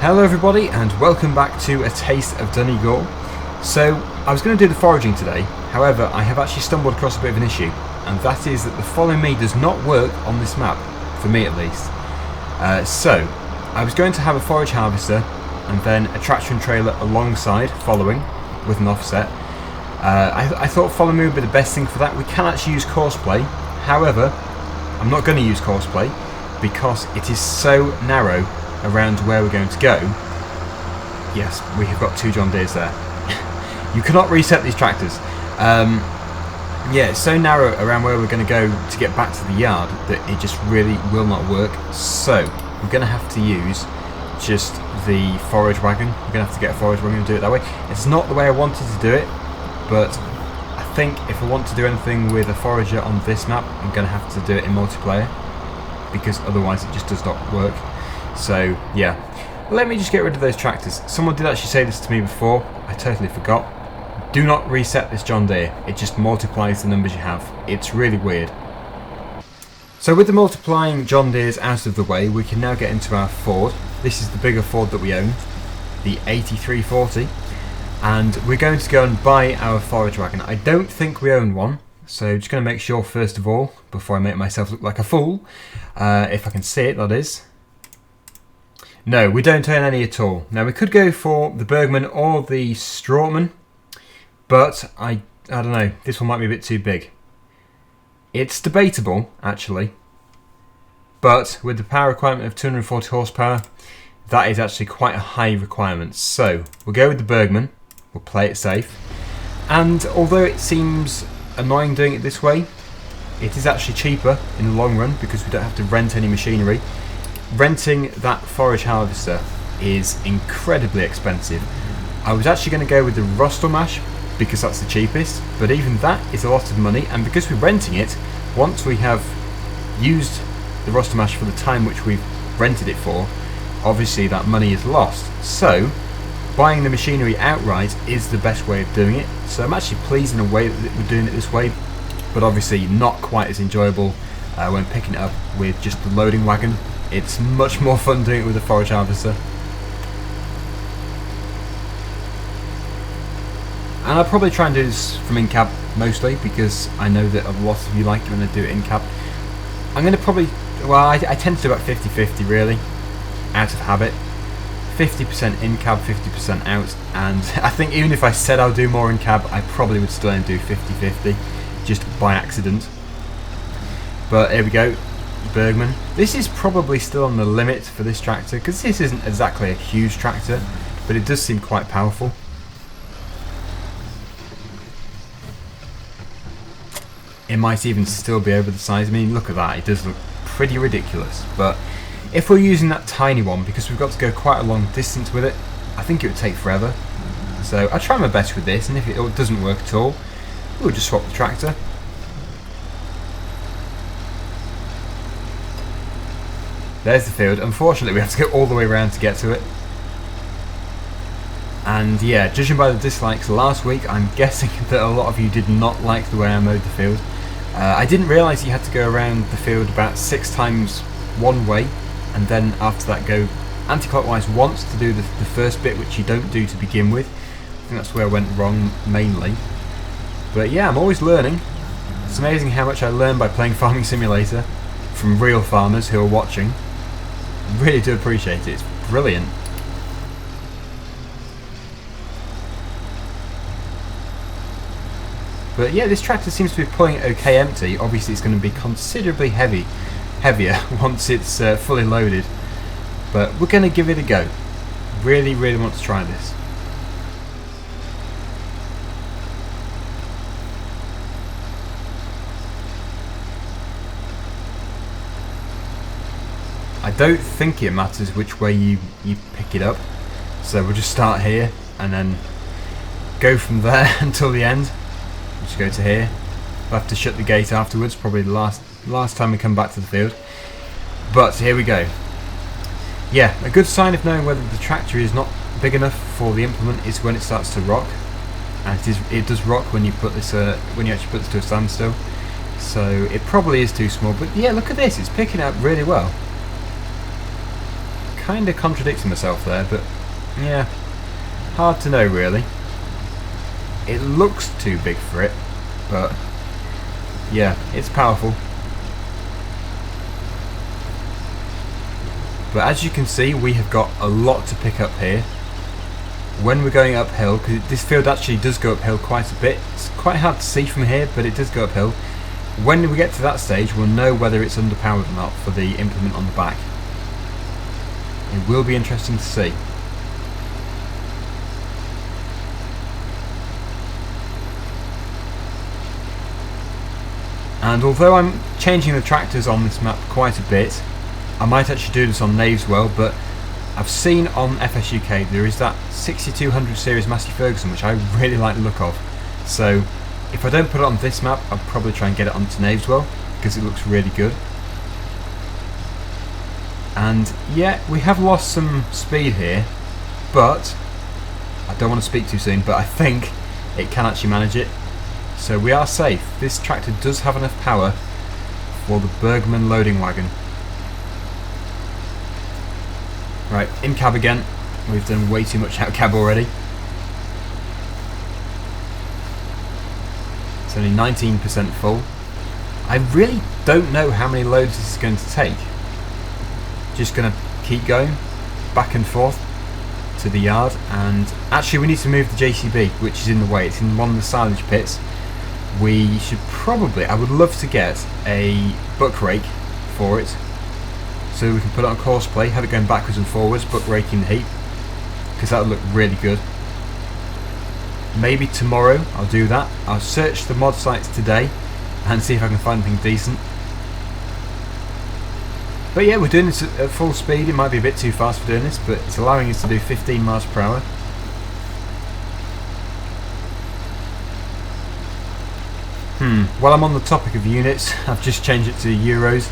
Hello everybody and welcome back to A Taste of Donegal. So I was going to do the foraging today, however I have actually stumbled across a bit of an issue, and that is that the follow me does not work on this map, for me at least. So I was going to have a forage harvester and then a tractor and trailer alongside, following, with an offset. I thought follow me would be the best thing for that. We can actually use courseplay, however I'm not going to use courseplay because it is so narrow around where we're going to go. Yes, we have got two John Deeres there. You cannot reset these tractors. Yeah, it's so narrow around where we're going to go to get back to the yard that it just really will not work. So we're going to have to use just the forage wagon. We're going to have to get a forage wagon and do it that way. It's not the way I wanted to do it, but I think if I want to do anything with a forager on this map, I'm going to have to do it in multiplayer, because otherwise it just does not work. So yeah, let me just get rid of those tractors. Someone did actually say this to me before, I totally forgot. Do not reset this John Deere, it just multiplies the numbers you have. It's really weird. So with the multiplying John Deeres out of the way, we can now get into our Ford. This is the bigger Ford that we own, the 8340, and we're going to go and buy our forage wagon. I don't think we own one, so just going to make sure first of all, before I make myself look like a fool, if I can see it, that is. No, we don't own any at all. Now we could go for the Bergman or the Strawman, but I don't know, this one might be a bit too big. It's debatable, actually, but with the power requirement of 240 horsepower, that is actually quite a high requirement. So we'll go with the Bergman, we'll play it safe, and although it seems annoying doing it this way, it is actually cheaper in the long run because we don't have to rent any machinery. Renting that forage harvester is incredibly expensive. I was actually going to go with the Rostelmash because that's the cheapest, but even that is a lot of money, and because we're renting it, once we have used the Rostelmash for the time which we've rented it for, obviously that money is lost. So buying the machinery outright is the best way of doing it. So I'm actually pleased in a way that we're doing it this way, but obviously not quite as enjoyable when picking it up with just the loading wagon. It's much more fun doing it with a forage harvester. And I'll probably try and do this from in-cab mostly, because I know that a lot of you like it when I do it in-cab. I'm going to probably, well, I tend to do about 50-50 really, out of habit. 50% in-cab, 50% out, and I think even if I said I'll do more in-cab, I probably would still only do 50-50, just by accident. But here we go. Bergman. This is probably still on the limit for this tractor, because this isn't exactly a huge tractor, but it does seem quite powerful. It might even still be over the size. I mean, look at that, it does look pretty ridiculous, but if we're using that tiny one, because we've got to go quite a long distance with it, I think it would take forever. So I'll try my best with this, and if it doesn't work at all, we'll just swap the tractor. There's the field. Unfortunately we have to go all the way around to get to it. And yeah, judging by the dislikes last week, I'm guessing that a lot of you did not like the way I mowed the field. I didn't realise you had to go around the field about 6 times one way, and then after that go anti-clockwise once to do the first bit, which you don't do to begin with. I think that's where I went wrong mainly. But yeah, I'm always learning. It's amazing how much I learn by playing Farming Simulator from real farmers who are watching. Really do appreciate it, it's brilliant. But yeah, this tractor seems to be pulling it okay empty. Obviously it's going to be considerably heavier once it's fully loaded, but we're going to give it a go. Really want to try this. I don't think it matters which way you pick it up, so we'll just start here and then go from there until the end. We'll just go to here. We'll have to shut the gate afterwards, probably the last time we come back to the field. But here we go. Yeah, a good sign of knowing whether the tractor is not big enough for the implement is when it starts to rock, and it does rock when you put this when you actually put this to a standstill. So it probably is too small, but yeah, look at this, it's picking up really well. kind of contradicting myself there, but yeah, hard to know really. It looks too big for it, but yeah, it's powerful. But as you can see, we have got a lot to pick up here. When we're going uphill, because this field actually does go uphill quite a bit. It's quite hard to see from here, but it does go uphill. When we get to that stage, we'll know whether it's underpowered or not for the implement on the back. It will be interesting to see. And although I'm changing the tractors on this map quite a bit, I might actually do this on Naves well, but I've seen on FSUK there is that 6200 series Massey Ferguson, which I really like the look of. So if I don't put it on this map, I'll probably try and get it onto Naveswell because it looks really good. And yeah, we have lost some speed here, but I don't want to speak too soon, but I think it can actually manage it. So we are safe. This tractor does have enough power for the Bergman loading wagon. Right, in cab again. We've done way too much out cab already. It's only 19% full. I really don't know how many loads this is going to take. Just going to keep going back and forth to the yard, and actually we need to move the JCB, which is in the way. It's in one of the silage pits. We should probably, I would love to get a buck rake for it, so we can put it on course play, have it going backwards and forwards, buck raking the heap, because that would look really good. Maybe tomorrow I'll do that. I'll search the mod sites today and see if I can find anything decent. But yeah, we're doing this at full speed. It might be a bit too fast for doing this, but it's allowing us to do 15 miles per hour. While I'm on the topic of units, I've just changed it to euros.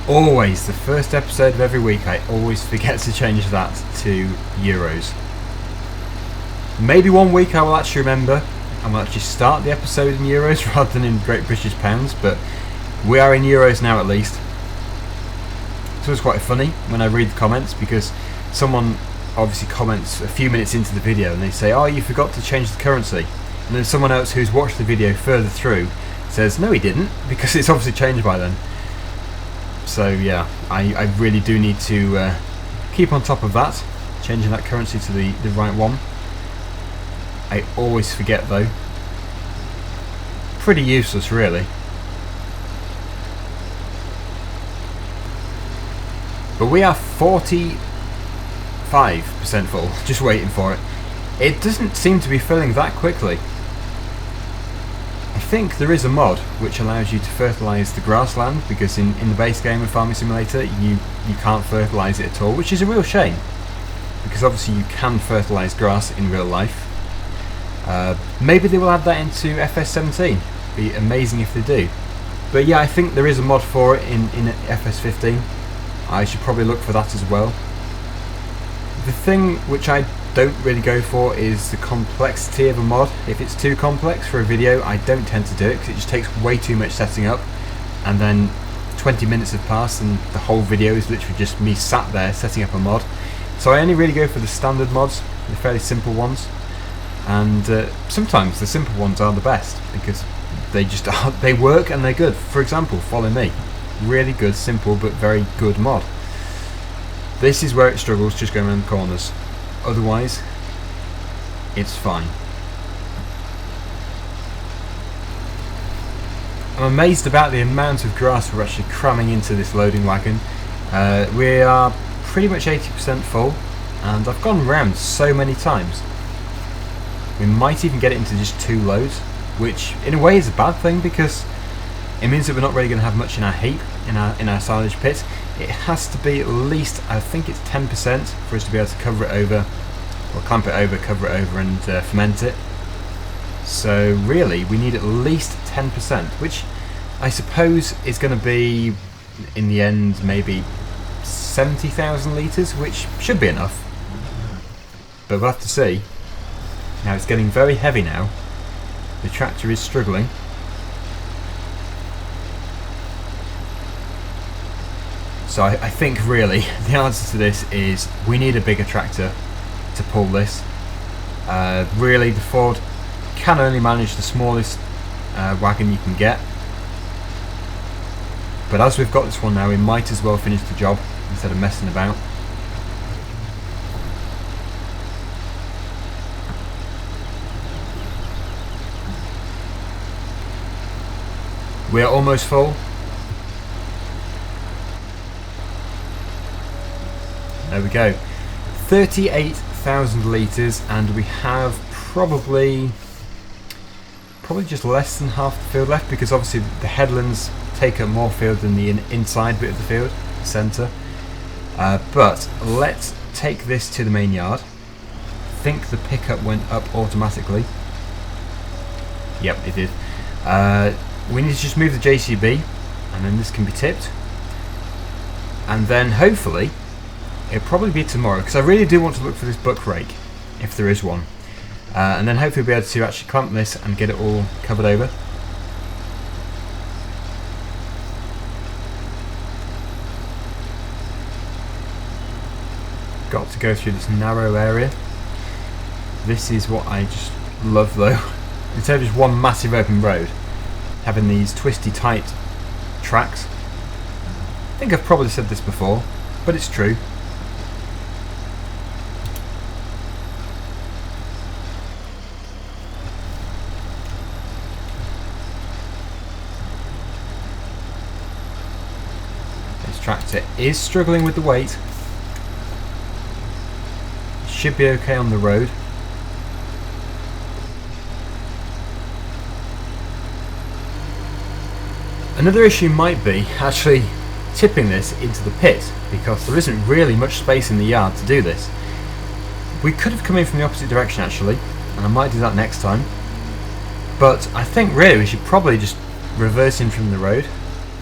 Always, the first episode of every week, I always forget to change that to euros. Maybe one week I will actually remember and will actually start the episode in euros rather than in Great British pounds, but we are in euros now at least. So it's quite funny when I read the comments, because someone obviously comments a few minutes into the video and they say, oh, you forgot to change the currency. And then someone else who's watched the video further through says, no he didn't, because it's obviously changed by then. So yeah, I really do need to keep on top of that, changing that currency to the right one. I always forget though. Pretty useless really. But we are 45% full, just waiting for it. It doesn't seem to be filling that quickly. I think there is a mod which allows you to fertilise the grassland, because in the base game of Farming Simulator you can't fertilise it at all, which is a real shame, because obviously you can fertilise grass in real life. Maybe they will add that into FS17. Be amazing if they do. But yeah, I think there is a mod for it in FS15. I should probably look for that as well. The thing which I don't really go for is the complexity of a mod. If it's too complex for a video, I don't tend to do it, because it just takes way too much setting up, and then 20 minutes have passed and the whole video is literally just me sat there setting up a mod. So I only really go for the standard mods, the fairly simple ones, and sometimes the simple ones are the best, because they just are, they work and they're good. For example, Follow Me, really good, simple but very good mod. This is where it struggles, just going around the corners. Otherwise, it's fine. I'm amazed about the amount of grass we're actually cramming into this loading wagon. We are pretty much 80% full, and I've gone round so many times. We might even get it into just 2 loads, which in a way is a bad thing, because it means that we're not really going to have much in our heap, in our silage pit. It has to be at least, I think it's 10% for us to be able to cover it over, or clamp it over, cover it over and ferment it. So really we need at least 10%, which I suppose is going to be, in the end, maybe 70,000 litres, which should be enough. But we'll have to see. Now it's getting very heavy now. The tractor is struggling. So I think really the answer to this is we need a bigger tractor to pull this. Really the Ford can only manage the smallest wagon you can get, but as we've got this one now, we might as well finish the job instead of messing about. We're almost full. There we go. 38,000 litres, and we have probably just less than half the field left, because obviously the headlands take up more field than the inside bit of the field, the centre. But let's take this to the main yard. I think the pickup went up automatically. Yep, it did. We need to just move the JCB, and then this can be tipped. And then hopefully, it'll probably be tomorrow, because I really do want to look for this buck rake, if there is one. And then hopefully we'll be able to actually clamp this and get it all covered over. Got to go through this narrow area. This is what I just love though. Instead of just one massive open road, having these twisty tight tracks. I think I've probably said this before, but it's true. This tractor is struggling with the weight. Should be okay on the road. Another issue might be actually tipping this into the pit, because there isn't really much space in the yard to do this. We could have come in from the opposite direction actually, and I might do that next time. But I think really we should probably just reverse in from the road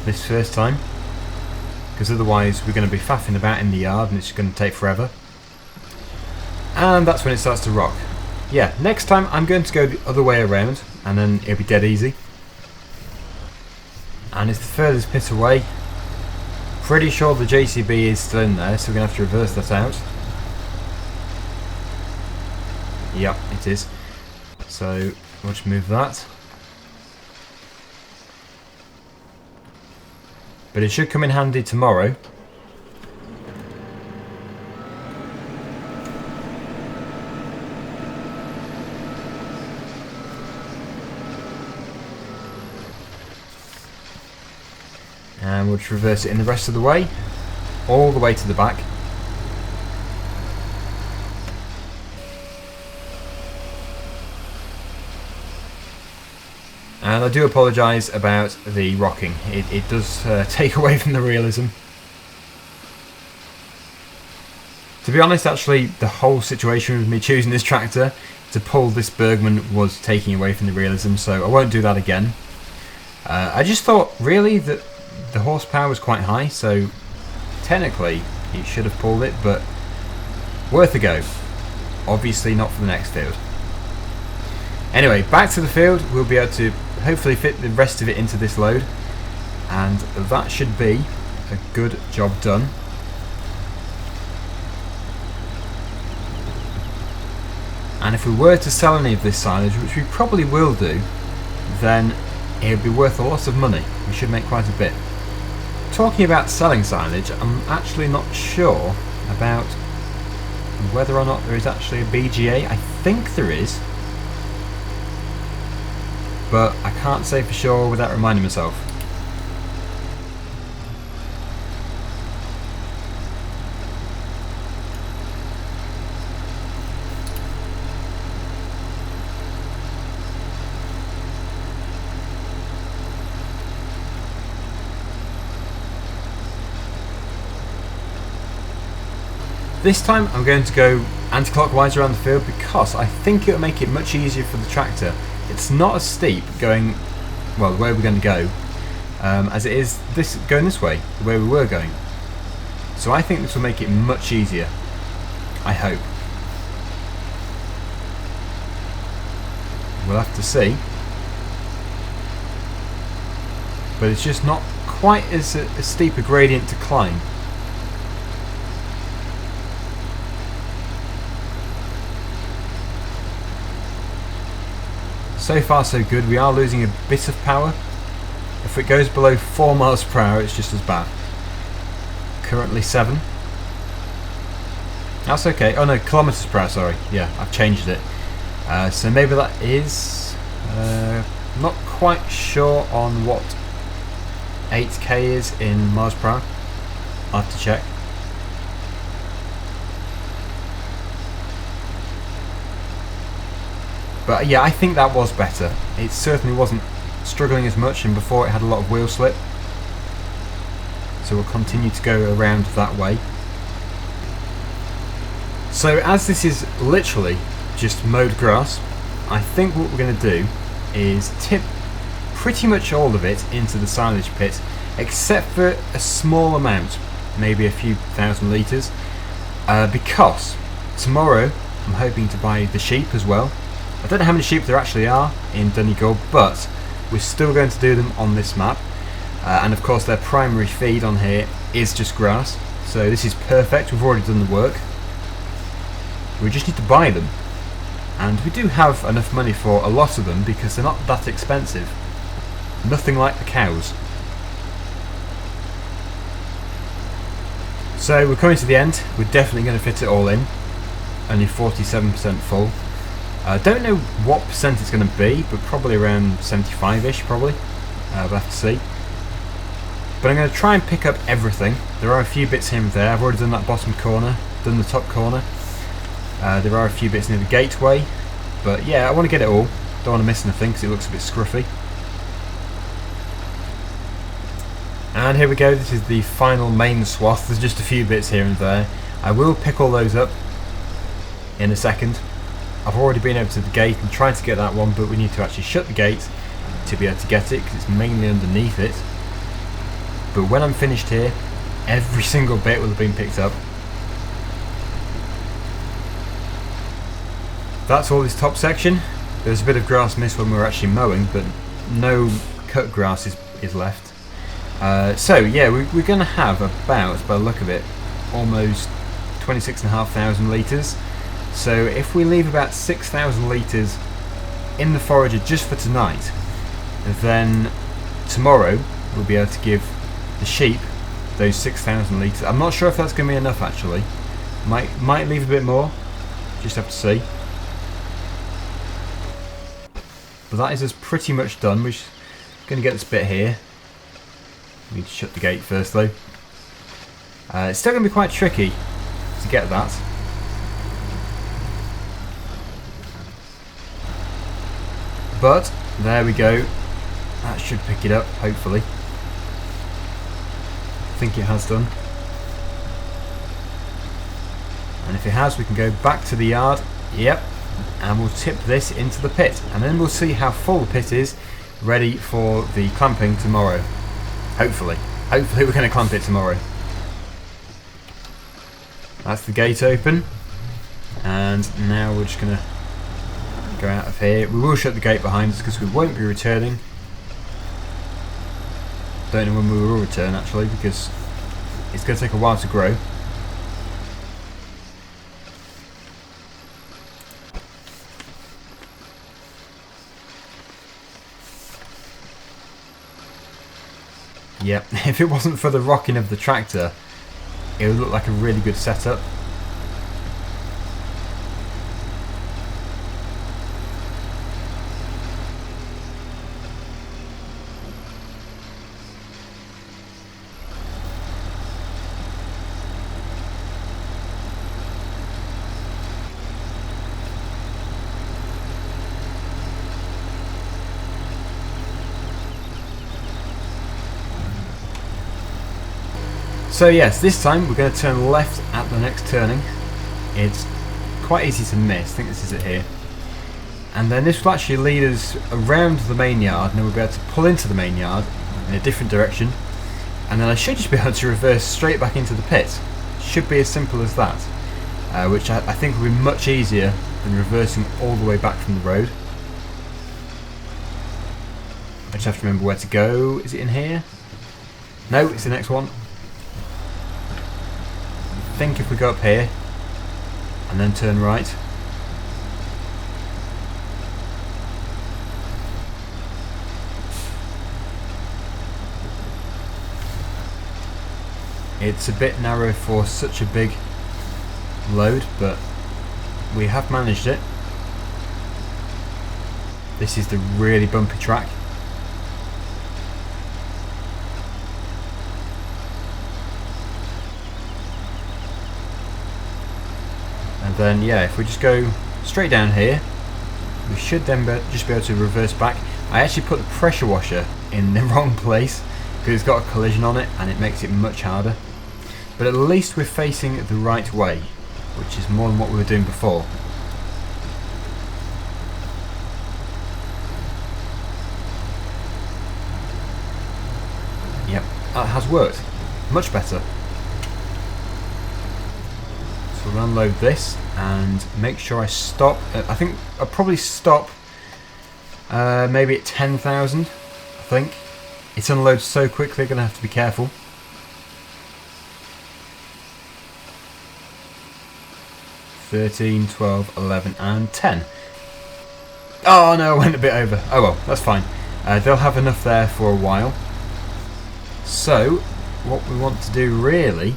this first time, because otherwise we're going to be faffing about in the yard and it's going to take forever. And that's when it starts to rock. Yeah, next time I'm going to go the other way around, and then it'll be dead easy. And it's the furthest pit away. Pretty sure the JCB is still in there, so we're going to have to reverse that out. Yep, it is. So we'll just move that. But it should come in handy tomorrow. And we'll just reverse it in the rest of the way, all the way to the back. And I do apologise about the rocking, it does take away from the realism. To be honest, actually, the whole situation with me choosing this tractor to pull this Bergman was taking away from the realism, so I won't do that again. I just thought, really, that the horsepower was quite high, so technically it should have pulled it, but worth a go. Obviously not for the next field. Anyway, back to the field. We'll be able to hopefully fit the rest of it into this load, and that should be a good job done. And if we were to sell any of this silage, which we probably will do, then it would be worth a lot of money. We should make quite a bit. Talking about selling silage, I'm actually not sure about whether or not there is actually a BGA. I think there is, but I can't say for sure without reminding myself. This time I'm going to go anti-clockwise around the field, because I think it'll make it much easier for the tractor. It's not as steep going, well, the way we're going to go, as it is going this way, the way we were going. So I think this will make it much easier. I hope. We'll have to see. But it's just not quite as steep a gradient to climb So far so good. We are losing a bit of power. If it goes below 4 miles per hour, it's just as bad. Currently 7. That's okay. Oh no, kilometers per hour, sorry. Yeah, I've changed it. So maybe that is... not quite sure on what 8k is in miles per hour. I'll have to check. But yeah, I think that was better. It certainly wasn't struggling as much, and before it had a lot of wheel slip. So we'll continue to go around that way. So as this is literally just mowed grass, I think what we're going to do is tip pretty much all of it into the silage pit, except for a small amount, maybe a few thousand litres, because tomorrow I'm hoping to buy the sheep as well. I don't know how many sheep there actually are in Donegal, but we're still going to do them on this map. And of course their primary feed on here is just grass, so this is perfect. We've already done the work. We just need to buy them, and we do have enough money for a lot of them because they're not that expensive. Nothing like the cows. So we're coming to the end. We're definitely going to fit it all in. Only 47% full. I don't know what percent it's going to be, but probably around 75-ish probably. We'll have to see. But I'm going to try and pick up everything. There are a few bits here and there. I've already done that bottom corner, done the top corner. There are a few bits near the gateway. But yeah, I want to get it all. Don't want to miss anything because it looks a bit scruffy. And here we go. This is the final main swath. There's just a few bits here and there. I will pick all those up in a second. I've already been over to the gate and tried to get that one, but we need to actually shut the gate to be able to get it because it's mainly underneath it. But when I'm finished here, every single bit will have been picked up. That's all this top section. There's a bit of grass missed when we were actually mowing, but no cut grass is left. So yeah, we're going to have about, by the look of it, almost 26,500 litres. So if we leave about 6,000 litres in the forager just for tonight, then tomorrow we'll be able to give the sheep those 6,000 litres. I'm not sure if that's going to be enough actually. Might leave a bit more, just have to see. But that is us pretty much done. We're just going to get this bit here. We need to shut the gate first though. It's still going to be quite tricky to get that. But there we go. That should pick it up, hopefully. I think it has done. And if it has, we can go back to the yard. Yep. And we'll tip this into the pit. And then we'll see how full the pit is, ready for the clamping tomorrow. Hopefully. Hopefully we're going to clamp it tomorrow. That's the gate open. And now we're just going to go out of here. We will shut the gate behind us because we won't be returning. Don't know when we will return actually because it's going to take a while to grow. Yep, if it wasn't for the rocking of the tractor, it would look like a really good setup. So yes, this time we're going to turn left at the next turning. It's quite easy to miss, I think this is it here. And then this will actually lead us around the main yard, and then we'll be able to pull into the main yard in a different direction. And then I should just be able to reverse straight back into the pit. Should be as simple as that. Which I think will be much easier than reversing all the way back from the road. I just have to remember where to go. Is it in here? No, it's the next one. I think if we go up here and then turn right, It's a bit narrow for such a big load, but we have managed it. This is the really bumpy track. And then, yeah, if we just go straight down here, we should then just be able to reverse back. I actually put the pressure washer in the wrong place because it's got a collision on it and it makes it much harder. But at least we're facing the right way, which is more than what we were doing before. Yep, that has worked. Much better. So we'll unload this and make sure I stop. I think I'll probably stop maybe at 10,000, I think. It unloads so quickly, going to have to be careful. $13, $12, $11 and $10. Oh no, I went a bit over. Oh well, that's fine. They'll have enough there for a while. So, what we want to do really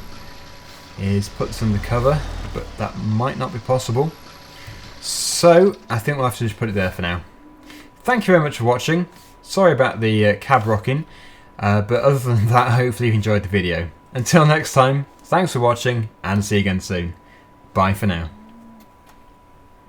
is put this under cover, but that might not be possible. So, I think we'll have to just put it there for now. Thank you very much for watching. Sorry about the cab rocking, but other than that, hopefully you've enjoyed the video. Until next time, thanks for watching and see you again soon. Bye for now.